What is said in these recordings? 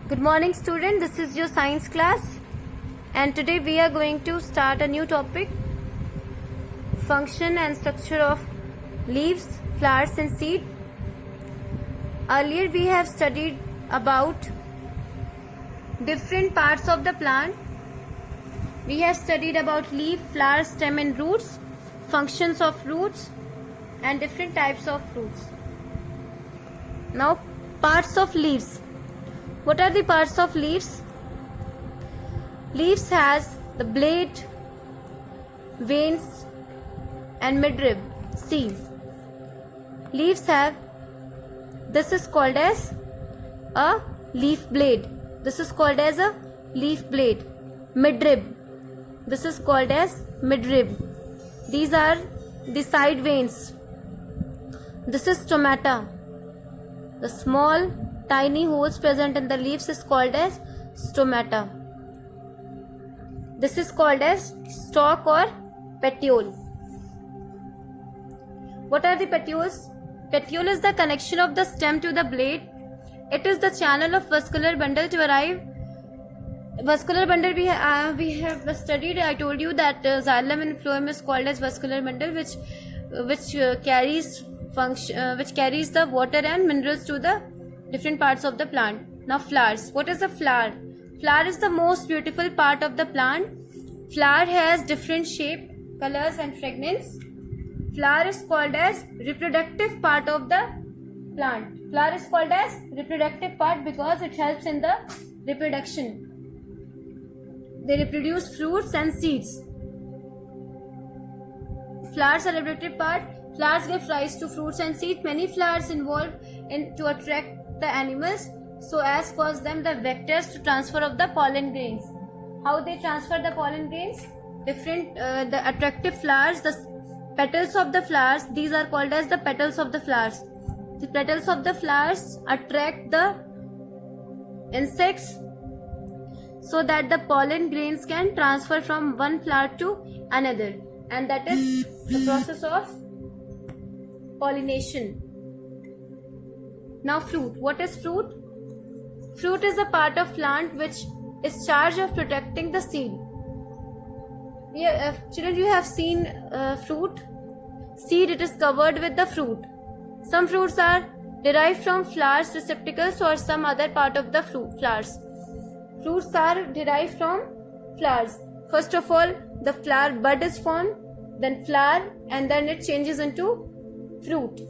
Good morning student, this is your science class and today we are going to start a new topic, function and structure of leaves, flowers and seed. Earlier we have studied about different parts of the plant. We have studied about leaf, flower, stem and roots, functions of roots and different types of fruits. Now parts of leaves. What are the parts of leaves? Leaves has the blade, veins and midrib. See, leaves have, this is called as a leaf blade. This is called as a leaf blade. Midrib, this is called as midrib. These are the side veins. This is stomata. The small tiny holes present in the leaves is called as stomata. This is called as stalk or petiole. What are the petioles? Petiole is the connection of the stem to the blade. It is the channel of vascular bundle to arrive. Vascular bundle we have studied. I told you that xylem and phloem is called as vascular bundle, which carries the water and minerals to the different parts of the plant. Now flowers. What is a flower? Flower is the most beautiful part of the plant. Flower has different shape, colors and fragrance. Flower is called as reproductive part of the plant. Flower is called as reproductive part because it helps in the reproduction. They reproduce fruits and seeds. Flowers are reproductive part. Flowers give rise to fruits and seeds. Many flowers involved in to attract the animals so as cause them the vectors to transfer of the pollen grains. How they transfer the pollen grains? The attractive flowers, the petals of the flowers, these are called as the petals of the flowers. The petals of the flowers attract the insects so that the pollen grains can transfer from one flower to another, and that is the process of pollination. Now fruit. What is fruit? Fruit is a part of plant which is charged of protecting the seed. Children, you have seen fruit. Seed, it is covered with the fruit. Some fruits are derived from flowers, receptacles or some other part of the flowers. Fruits are derived from flowers. First of all, the flower bud is formed, then flower, and then it changes into fruit.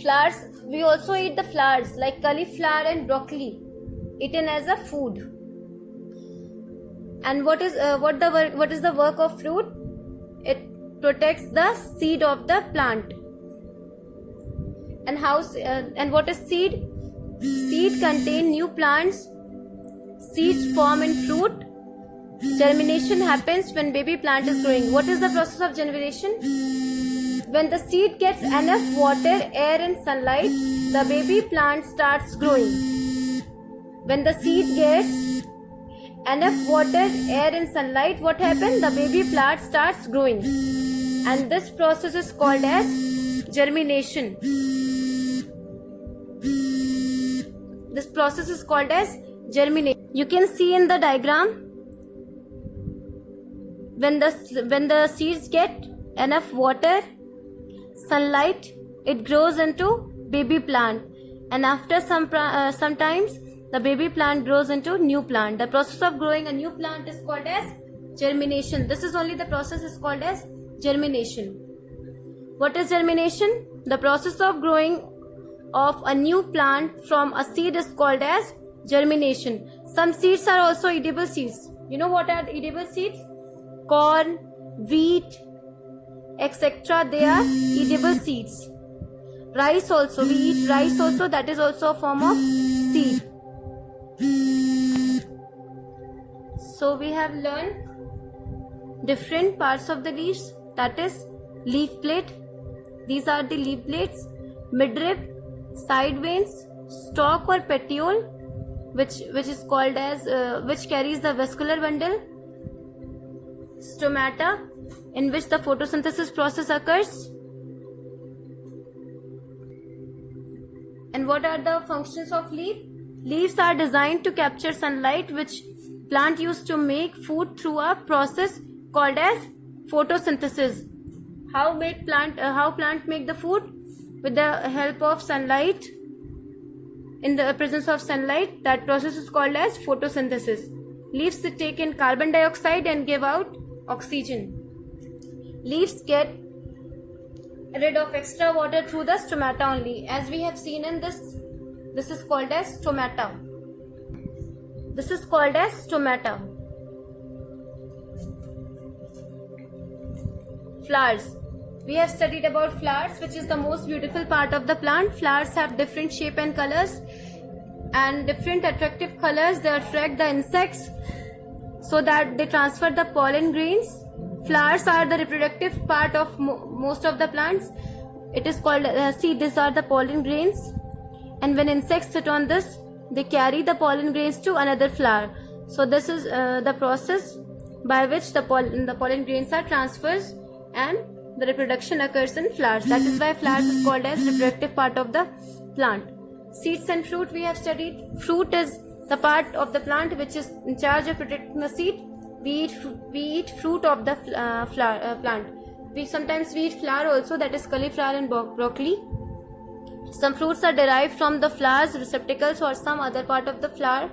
Flowers, we also eat the flowers like cauliflower and broccoli, eaten as a food. And what is the work of fruit? It protects the seed of the plant. And what is seed? Seed contain new plants. Seeds form in fruit. Germination happens when baby plant is growing. What is the process of germination? When the seed gets enough water, air and sunlight, the baby plant starts growing. When the seed gets enough water, air and sunlight, what happens? The baby plant starts growing. And this process is called as germination. This process is called as germination. You can see in the diagram, when the seeds get enough water, sunlight, it grows into baby plant, and after sometimes the baby plant grows into new plant. The process of growing a new plant is called as germination. This is only the process is called as germination. What is germination? The process of growing of a new plant from a seed is called as germination. Some seeds are also edible seeds. You know what are edible seeds? Corn, wheat, etc. They are edible seeds. Rice also, we eat rice also, that is also a form of seed. So we have learned different parts of the leaves, that is leaf blade. These are the leaf blades. Midrib, side veins, stalk or petiole, which is called as which carries the vascular bundle. Stomata, in which the photosynthesis process occurs. And what are the functions of leaf? Leaves are designed to capture sunlight which plant used to make food through a process called as photosynthesis. How plant make the food? With the help of sunlight. In the presence of sunlight, that process is called as photosynthesis. Leaves take in carbon dioxide and give out oxygen. Leaves get rid of extra water through the stomata only. As we have seen in this is called as stomata. This is called as stomata. Flowers. We have studied about flowers, which is the most beautiful part of the plant. Flowers have different shape and colors, and different attractive colors. They attract the insects so that they transfer the pollen grains. Flowers are the reproductive part of most of the plants. It is called, see, these are the pollen grains, and when insects sit on this, they carry the pollen grains to another flower. So this is the process by which the pollen grains are transferred and the reproduction occurs in flowers. That is why flowers is called as reproductive part of the plant. Seeds and fruit we have studied. Fruit is the part of the plant which is in charge of protecting the seed. We eat fruit of the plant. Sometimes we eat flower also, that is cauliflower and broccoli. Some fruits are derived from the flower's receptacles or some other part of the flower.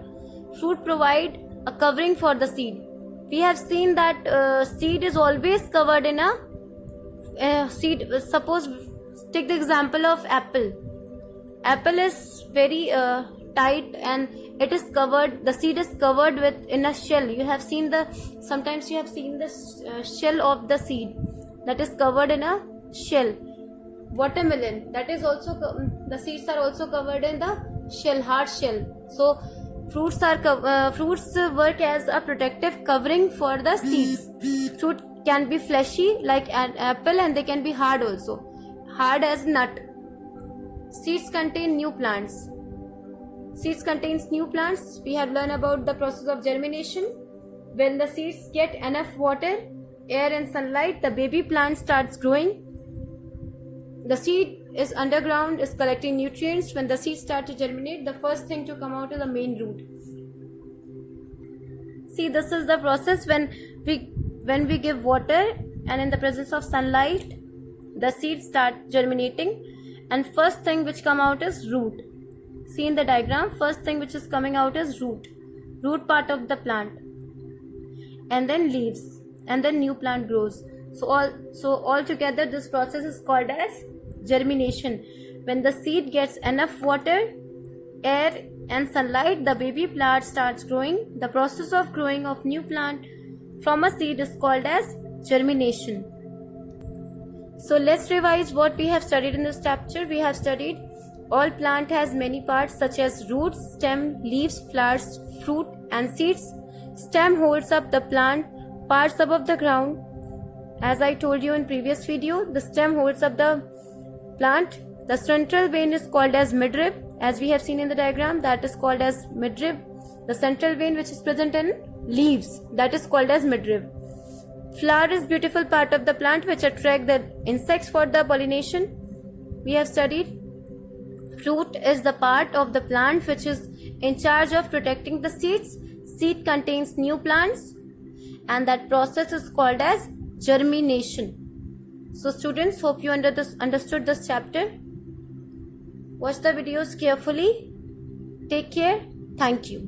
Fruit provide a covering for the seed. We have seen that seed is always covered in a seed. Suppose take the example of apple. Apple is very tight and it is covered. The seed is covered in a shell. Sometimes you have seen the shell of the seed that is covered in a shell. Watermelon, that is also the seeds are also covered in the shell, hard shell. So fruits work as a protective covering for the seeds. Fruit can be fleshy like an apple, and they can be hard also, hard as nut. Seeds contain new plants. Seeds contains new plants. We have learned about the process of germination. When the seeds get enough water, air and sunlight, the baby plant starts growing. The seed is underground, is collecting nutrients. When the seeds start to germinate, the first thing to come out is the main root. See, this is the process when we give water and in the presence of sunlight, the seeds start germinating, and first thing which come out is root. See in the diagram, first thing which is coming out is root part of the plant, and then leaves, and then new plant grows. So all together this process is called as germination. When the seed gets enough water, air and sunlight, the baby plant starts growing. The process of growing of new plant from a seed is called as germination. So let's revise what we have studied in this chapter. We have studied all plant has many parts such as roots, stem, leaves, flowers, fruit and seeds. Stem holds up the plant parts above the ground. As I told you in previous video, the stem holds up the plant. The central vein is called as midrib. As we have seen in the diagram, that is called as midrib. The central vein which is present in leaves, that is called as midrib. Flower is beautiful part of the plant which attract the insects for the pollination. We have studied fruit is the part of the plant which is in charge of protecting the seeds. Seed contains new plants, and that process is called as germination. So students, hope you understood this chapter. Watch the videos carefully. Take care. Thank you.